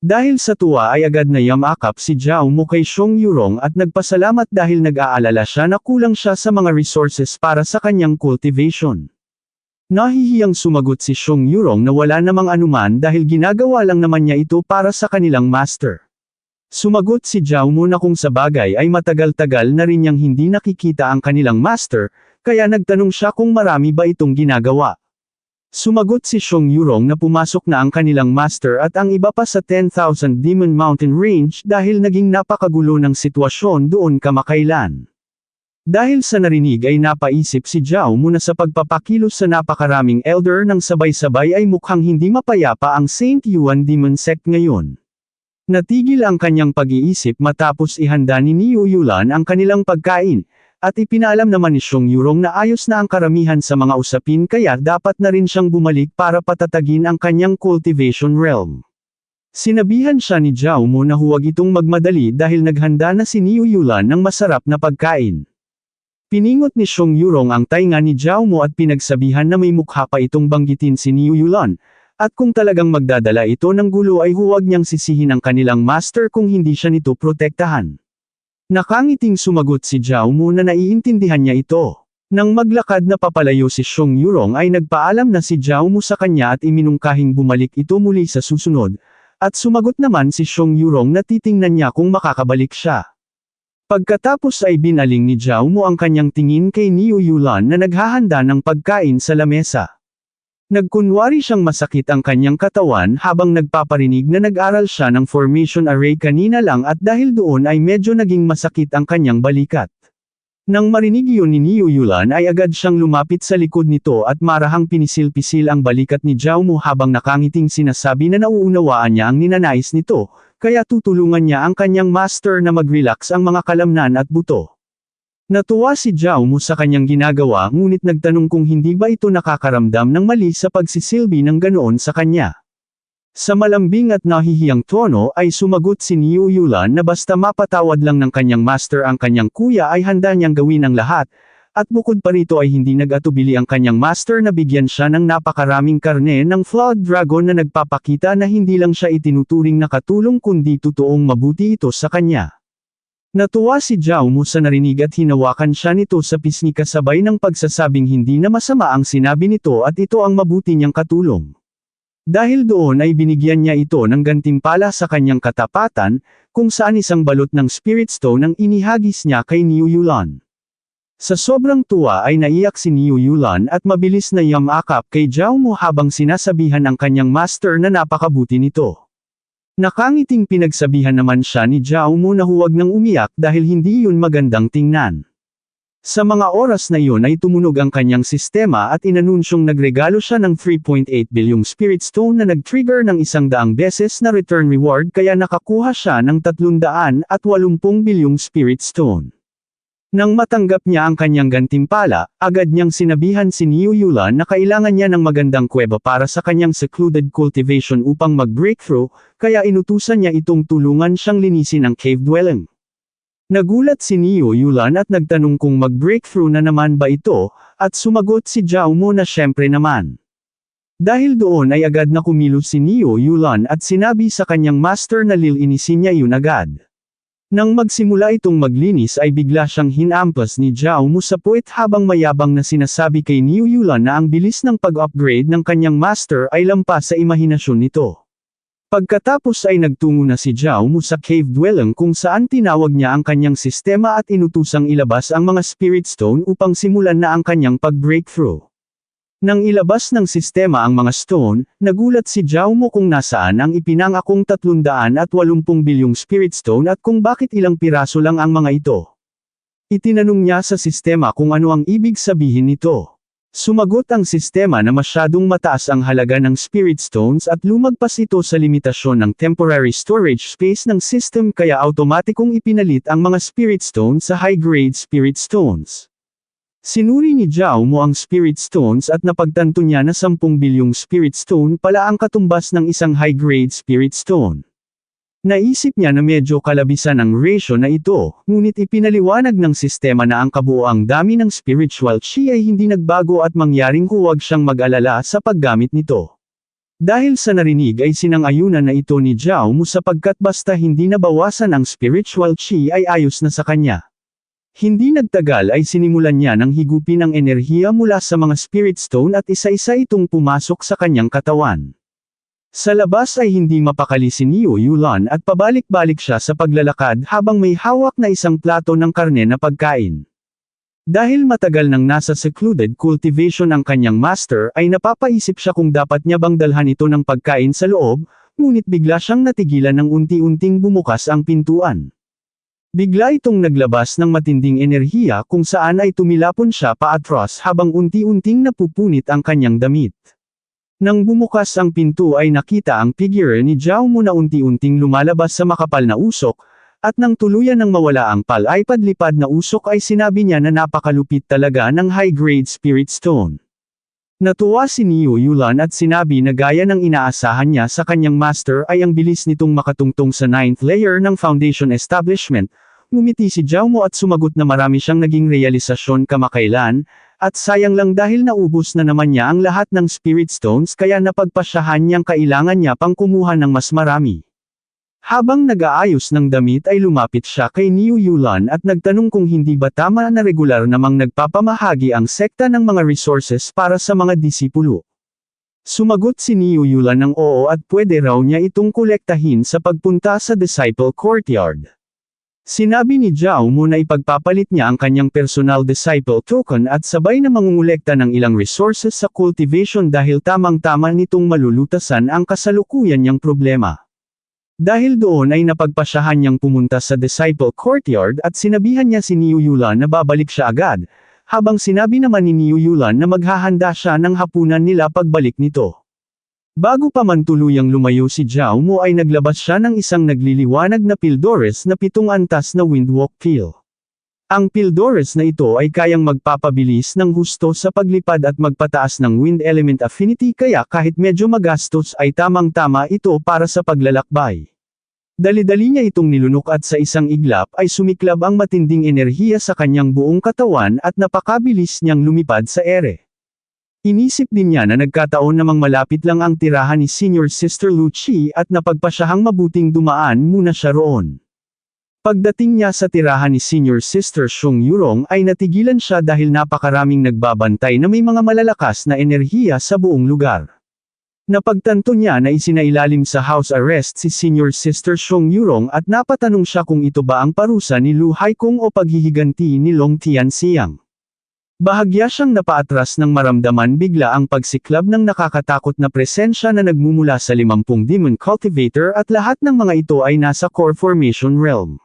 Dahil sa tuwa ay agad na yamakap si Zhao Mu kay Xiong Yurong at nagpasalamat dahil nag-aalala siya na kulang siya sa mga resources para sa kanyang cultivation. Nahihiyang sumagot si Xiong Yurong na wala namang anuman dahil ginagawa lang naman niya ito para sa kanilang master. Sumagot si Zhao Mu na kung sa bagay ay matagal-tagal na rin niyang hindi nakikita ang kanilang master, kaya nagtanong siya kung marami ba itong ginagawa. Sumagot si Xiong Yurong na pumasok na ang kanilang master at ang iba pa sa 10,000 Demon Mountain Range dahil naging napakagulo ng sitwasyon doon kamakailan. Dahil sa narinig ay napaisip si Zhao Mu na sa pagpapakilos sa napakaraming elder ng sabay-sabay ay mukhang hindi mapayapa ang Saint Yuan Demon Sect ngayon. Natigil ang kanyang pag-iisip matapos ihanda ni Niu Yulan ang kanilang pagkain. At ipinaalam naman ni Xiong Yurong na ayos na ang karamihan sa mga usapin kaya dapat na rin siyang bumalik para patatagin ang kanyang cultivation realm. Sinabihan siya ni Zhao Mu na huwag itong magmadali dahil naghanda na si Niu Yulan ng masarap na pagkain. Piningot ni Xiong Yurong ang tainga ni Zhao Mu at pinagsabihan na may mukha pa itong banggitin si Niu Yulan, at kung talagang magdadala ito ng gulo ay huwag niyang sisihin ang kanilang master kung hindi siya nito protektahan. Nakangiting sumagot si Zhao Mu na naiintindihan niya ito. Nang maglakad na papalayo si Xiong Yurong ay nagpaalam na si Zhao Mu sa kanya at iminungkahing bumalik ito muli sa susunod, at sumagot naman si Xiong Yurong na titingnan niya kung makakabalik siya. Pagkatapos ay binaling ni Zhao Mu ang kanyang tingin kay Niu Yulan na naghahanda ng pagkain sa lamesa. Nagkunwari siyang masakit ang kanyang katawan habang nagpaparinig na nag-aral siya ng formation array kanina lang at dahil doon ay medyo naging masakit ang kanyang balikat. Nang marinig yun ni Niu Yulan ay agad siyang lumapit sa likod nito at marahang pinisil-pisil ang balikat ni Zhao Mu habang nakangiting sinasabi na nauunawaan niya ang ninanais nito, kaya tutulungan niya ang kanyang master na mag-relax ang mga kalamnan at buto. Natuwa si Zhao Mu sa kanyang ginagawa ngunit nagtanong kung hindi ba ito nakakaramdam ng mali sa pagsisilbi ng ganoon sa kanya. Sa malambing at nahihiyang tono ay sumagot si Niu Yulan na basta mapatawad lang ng kanyang master ang kanyang kuya ay handa niyang gawin ang lahat, at bukod pa rito ay hindi nag-atubili ang kanyang master na bigyan siya ng napakaraming karne ng Flood Dragon na nagpapakita na hindi lang siya itinuturing na katulong kundi totoong mabuti ito sa kanya. Natuwa si Zhao Mu sa narinig at hinawakan siya nito sa pisngi kasabay ng pagsasabing hindi na masama ang sinabi nito at ito ang mabuti niyang katulong. Dahil doon ay binigyan niya ito ng gantimpala sa kanyang katapatan, kung saan isang balot ng Spirit Stone ang inihagis niya kay Niu Yulan. Sa sobrang tuwa ay naiyak si Niu Yulan at mabilis na yamakap kay Zhao Mu habang sinasabihan ang kanyang master na napakabuti nito. Nakangiting pinagsabihan naman siya ni Zhao Mu na huwag nang umiyak dahil hindi yun magandang tingnan. Sa mga oras na yun ay tumunog ang kanyang sistema at inanunsyong nagregalo siya ng 3.8 bilyong Spirit Stone na nag-trigger ng 100 beses na return reward kaya nakakuha siya ng 380 bilyong Spirit Stone. Nang matanggap niya ang kanyang gantimpala, agad niyang sinabihan si Niu Yulan na kailangan niya ng magandang kuweba para sa kanyang secluded cultivation upang mag-breakthrough, kaya inutusan niya itong tulungan siyang linisin ang cave dwelling. Nagulat si Niu Yulan at nagtanong kung mag-breakthrough na naman ba ito, at sumagot si Zhao Mu na syempre naman. Dahil doon ay agad na kumilos si Niu Yulan at sinabi sa kanyang master na lilinisin niya yun agad. Nang magsimula itong maglinis ay bigla siyang hinampas ni Zhao Mu sa puwet habang mayabang na sinasabi kay Niu Yulan na ang bilis ng pag-upgrade ng kanyang master ay lampas sa imahinasyon nito. Pagkatapos ay nagtungo na si Zhao Mu sa cave dwelling kung saan tinawag niya ang kanyang sistema at inutusang ilabas ang mga Spirit Stone upang simulan na ang kanyang pag-breakthrough. Nang ilabas ng sistema ang mga stone, nagulat si Zhao Mu kung nasaan ang ipinangakong 380 bilyong Spirit Stone at kung bakit ilang piraso lang ang mga ito. Itinanong niya sa sistema kung ano ang ibig sabihin nito. Sumagot ang sistema na masyadong mataas ang halaga ng Spirit Stones at lumagpas ito sa limitasyon ng temporary storage space ng system kaya automatikong ipinalit ang mga Spirit Stones sa high-grade Spirit Stones. Sinuri ni Zhao Mu ang Spirit Stones at napagtanto niya na 10 bilyong Spirit Stone pala ang katumbas ng isang high-grade Spirit Stone. Naisip niya na medyo kalabisan ang ratio na ito, ngunit ipinaliwanag ng sistema na ang kabuoang dami ng spiritual chi ay hindi nagbago at mangyaring huwag siyang mag-alala sa paggamit nito. Dahil sa narinig ay sinang-ayunan na ito ni Zhao Mu sapagkat basta hindi nabawasan ang spiritual chi ay ayos na sa kanya. Hindi nagtagal ay sinimulan niya ng higupin ang enerhiya mula sa mga spirit stone at isa-isa itong pumasok sa kanyang katawan. Sa labas ay hindi mapakali si Niu Yulan at pabalik-balik siya sa paglalakad habang may hawak na isang plato ng karne na pagkain. Dahil matagal nang nasa secluded cultivation ang kanyang master ay napapaisip siya kung dapat niya bang dalhan ito ng pagkain sa loob, ngunit bigla siyang natigilan nang unti-unting bumukas ang pintuan. Bigla itong naglabas ng matinding enerhiya kung saan ay tumilapon siya paatras habang unti-unting napupunit ang kanyang damit. Nang bumukas ang pinto ay nakita ang figure ni Zhao Mu na unti-unting lumalabas sa makapal na usok, at nang tuluyan ng mawala ang palipad-lipad na usok ay sinabi niya na napakalupit talaga ng high-grade spirit stone. Natuwa si Niu Yulan at sinabi na gaya ng inaasahan niya sa kanyang master ay ang bilis nitong makatungtong sa 9th layer ng foundation establishment. Ngumiti si Zhao Mu at sumagot na marami siyang naging realisasyon kamakailan, at sayang lang dahil naubos na naman niya ang lahat ng spirit stones kaya napagpasyahan niyang kailangan niya pang kumuha ng mas marami. Habang nag-aayos ng damit ay lumapit siya kay Niu Yulan at nagtanong kung hindi ba tama na regular namang nagpapamahagi ang sekta ng mga resources para sa mga disipulo. Sumagot si Niu Yulan ng oo at pwede raw niya itong kolektahin sa pagpunta sa Disciple Courtyard. Sinabi ni Zhao Mu na ipagpapalit niya ang kanyang personal disciple token at sabay na mangungulekta ng ilang resources sa cultivation dahil tamang-tama nitong malulutasan ang kasalukuyan niyang problema. Dahil doon ay napagpasyahan niyang pumunta sa Disciple Courtyard at sinabihan niya si Niu Yulan na babalik siya agad, habang sinabi naman ni Niu Yulan na maghahanda siya ng hapunan nila pagbalik nito. Bago pa man tuluyang lumayo si Zhao Mu ay naglabas siya ng isang nagliliwanag na Pildores na 7 antas na Windwalk Pill. Ang Pildores na ito ay kayang magpapabilis ng husto sa paglipad at magpataas ng wind element affinity kaya kahit medyo magastos ay tamang-tama ito para sa paglalakbay. Dali-dali niya itong nilunok at sa isang iglap ay sumiklab ang matinding enerhiya sa kanyang buong katawan at napakabilis niyang lumipad sa ere. Inisip din niya na nagkataon namang malapit lang ang tirahan ni Senior Sister Lu Chi at napagpasyahang mabuting dumaan muna siya roon. Pagdating niya sa tirahan ni Senior Sister Xiong Yurong ay natigilan siya dahil napakaraming nagbabantay na may mga malalakas na enerhiya sa buong lugar. Napagtanto niya na isinailalim sa house arrest si Senior Sister Xiong Yurong at napatanong siya kung ito ba ang parusa ni Lu Haikong o paghihiganti ni Long Tianxiang. Bahagya siyang napaatras nang maramdaman bigla ang pagsiklab ng nakakatakot na presensya na nagmumula sa 50 Demon Cultivator at lahat ng mga ito ay nasa Core Formation Realm.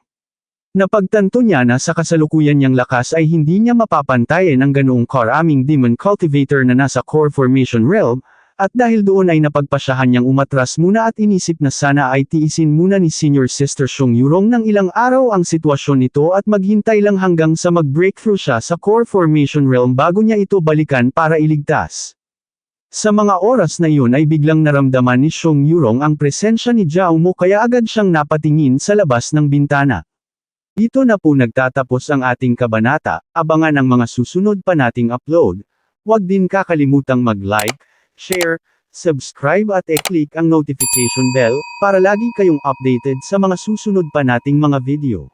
Napagtanto niya na sa kasalukuyan niyang lakas ay hindi niya mapapantayan ang ganoong karaming Demon Cultivator na nasa Core Formation Realm, at dahil doon ay napagpasyahan niyang umatras muna at inisip na sana ay tiisin muna ni Senior Sister Xiong Yurong ng ilang araw ang sitwasyon nito at maghintay lang hanggang sa mag-breakthrough siya sa Core Formation Realm bago niya ito balikan para iligtas. Sa mga oras na iyon ay biglang naramdaman ni Xiong Yurong ang presensya ni Zhao Mu kaya agad siyang napatingin sa labas ng bintana. Dito na po nagtatapos ang ating kabanata, abangan ang mga susunod pa nating upload. Huwag din kakalimutang mag-like, share, subscribe at i-click ang notification bell, para lagi kayong updated sa mga susunod pa nating mga video.